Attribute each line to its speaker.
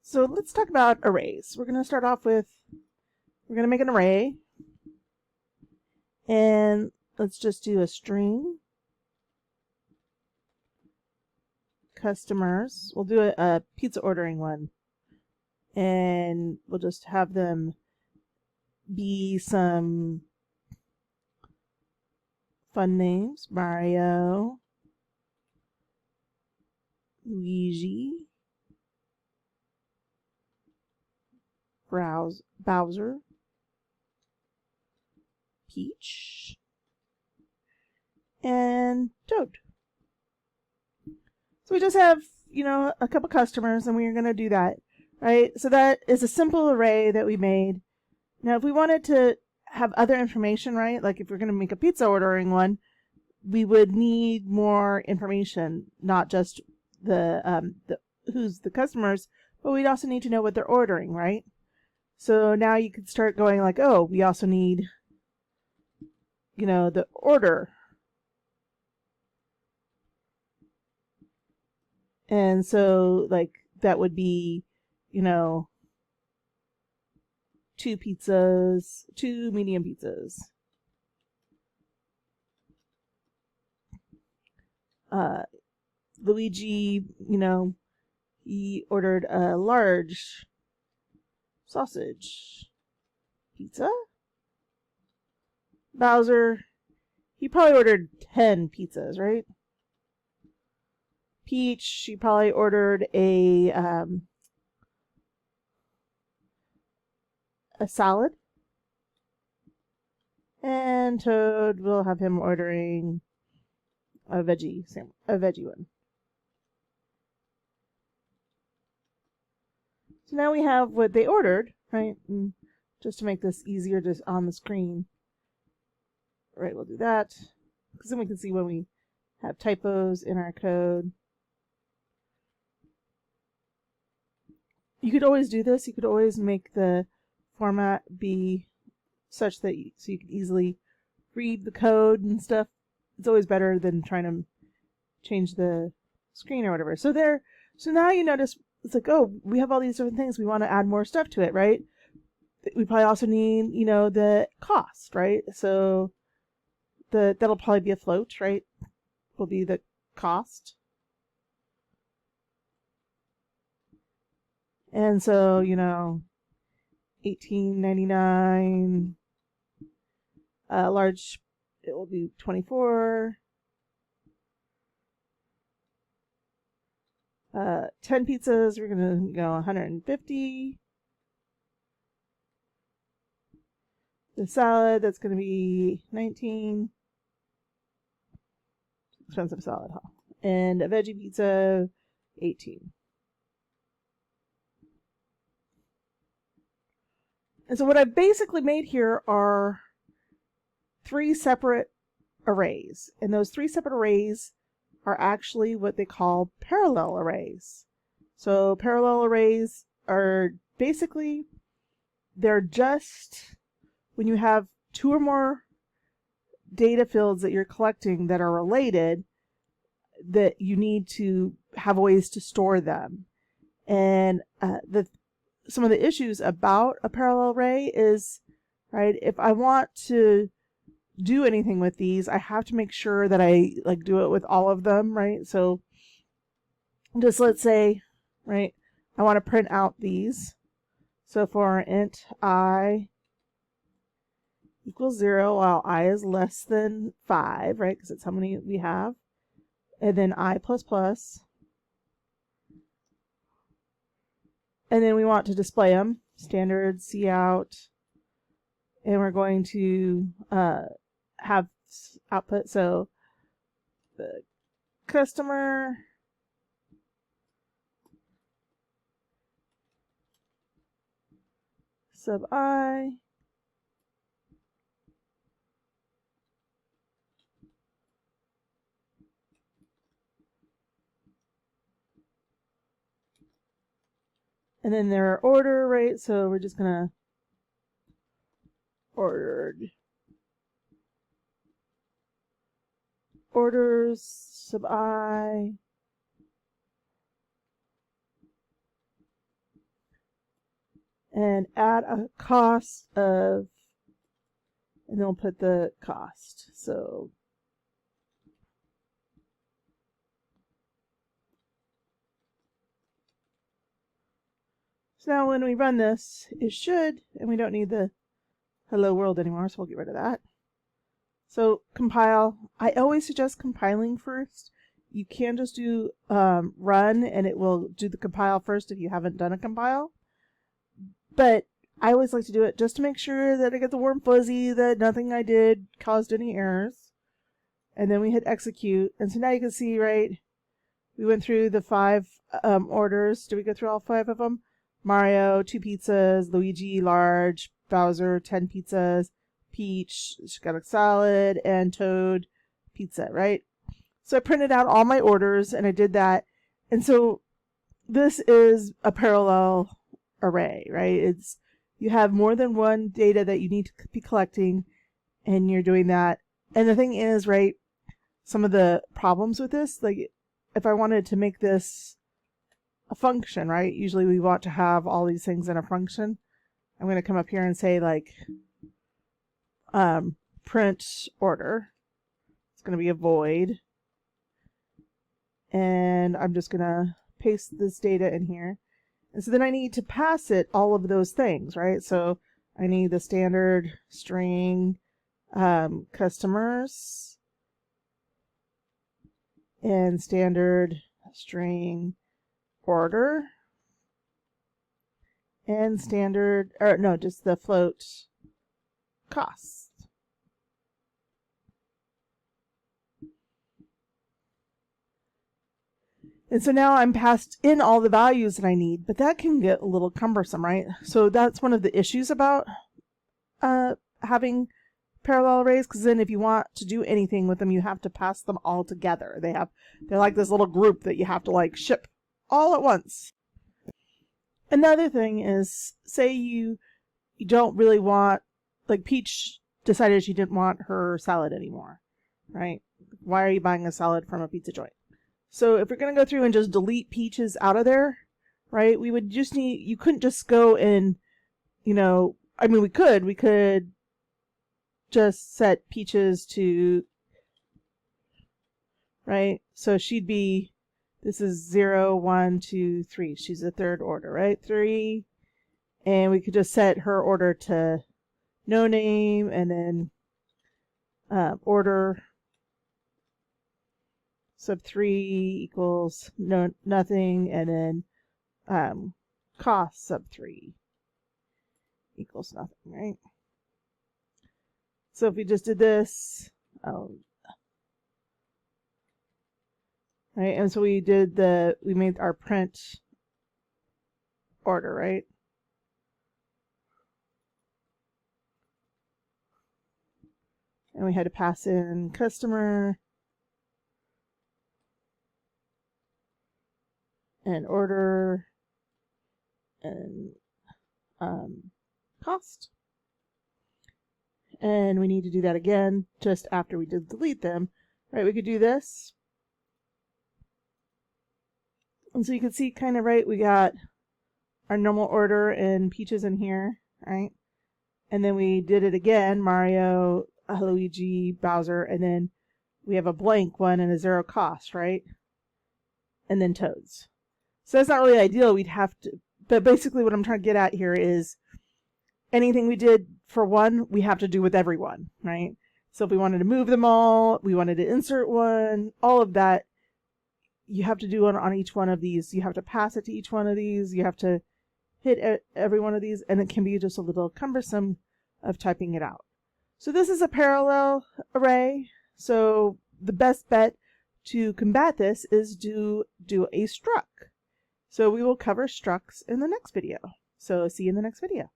Speaker 1: So let's talk about arrays. We're going to start off with, we're going to make an array, and let's just do a string customers. We'll do a pizza ordering one, and we'll just have them be some fun names: Mario, Luigi, Bowser, Peach, and Toad. So we just have, a couple customers, and we're going to do that, right? So that is a simple array that we made. Now, if we wanted to have other information, right, like if we're going to make a pizza ordering one, we would need more information, not just the who's the customers, but we'd also need to know what they're ordering, right? So now you could start going like, oh, we also need, the order. And so, like, that would be, 2 pizzas, 2 medium pizzas. Luigi, he ordered a large sausage pizza. Bowser, he probably ordered 10 pizzas, right? Peach, she probably ordered a salad. And Toad, will have him ordering a veggie one. So now we have what they ordered, right? And just to make this easier just on the screen. Right, we'll do that. Because then we can see when we have typos in our code. You could always do this. You could always make the format be such that so you can easily read the code and stuff. It's always better than trying to change the screen or whatever. So now you notice it's like, oh, we have all these different things. We want to add more stuff to it, right? We probably also need, the cost, right? So that'll probably be a float, right? Will be the cost. And so, $18.99. Large, it will be 24. 10 pizzas, we're gonna go 150. The salad, that's gonna be 19. Expensive salad, huh? And a veggie pizza, 18. And so what I've basically made here are 3 separate arrays. And those 3 separate arrays are actually what they call parallel arrays. So parallel arrays are basically, they're just when you have 2 or more data fields that you're collecting that are related, that you need to have ways to store them. And some of the issues about a parallel array is, right, if I want to do anything with these, I have to make sure that I do it with all of them, right? So just let's say, right, I want to print out these. So for int I equals 0 while I is less than 5, right, because that's how many we have. And then I plus plus. And then we want to display them, standard cout, and we're going to have output. So the customer sub I and then their order, right? So we're just gonna ordered orders sub I and add a cost of, and then we'll put the cost. So now when we run this, it should, and we don't need the hello world anymore, so we'll get rid of that. So compile. I always suggest compiling first. You can just do run and it will do the compile first if you haven't done a compile. But I always like to do it just to make sure that I get the warm fuzzy, that nothing I did caused any errors. And then we hit execute. And so now you can see, right, we went through the 5 orders. Did we go through all 5 of them? Mario, 2 pizzas, Luigi, large, Bowser, 10 pizzas, Peach, she got a salad, and Toad, pizza, right? So I printed out all my orders and I did that. And so this is a parallel array, right? It's, you have more than one data that you need to be collecting and you're doing that. And the thing is, right, some of the problems with this, like if I wanted to make this a function, right? Usually we want to have all these things in a function. I'm going to come up here and say like print order. It's going to be a void. And I'm just going to paste this data in here. And so then I need to pass it all of those things, right? So I need the standard string customers and standard string order and standard, or no, just the float cost. And so now I'm passed in all the values that I need, but that can get a little cumbersome, right? So that's one of the issues about having parallel arrays, because then if you want to do anything with them, you have to pass them all together. They're like this little group that you have to like ship all at once. Another thing is, say you don't really want, like Peach decided she didn't want her salad anymore, right? Why are you buying a salad from a pizza joint? So if you're going to go through and just delete Peaches out of there, right, we would just need, you couldn't just go and, you know, I mean, we could just set Peaches to, right, so she'd be, this is 0, 1, 2, 3. She's a third order, right? 3. And we could just set her order to no name and then order sub 3 equals nothing, and then cost sub 3 equals nothing, right? So if we just did this, right, and so we made our print order, right? And we had to pass in customer and order and cost. And we need to do that again just after we did delete them, right? We could do this. And so you can see kind of, right, we got our normal order and Peaches in here, right? And then we did it again, Mario, Luigi, Bowser, and then we have a blank one and a 0 cost, right? And then Toads. So that's not really ideal. We'd have to, but basically what I'm trying to get at here is anything we did for one, we have to do with everyone, right? So if we wanted to move them all, we wanted to insert one, all of that, you have to do it on each one of these. You have to pass it to each one of these. You have to hit every one of these, and it can be just a little cumbersome of typing it out. So this is a parallel array. So the best bet to combat this is do a struct. So we will cover structs in the next video. So see you in the next video.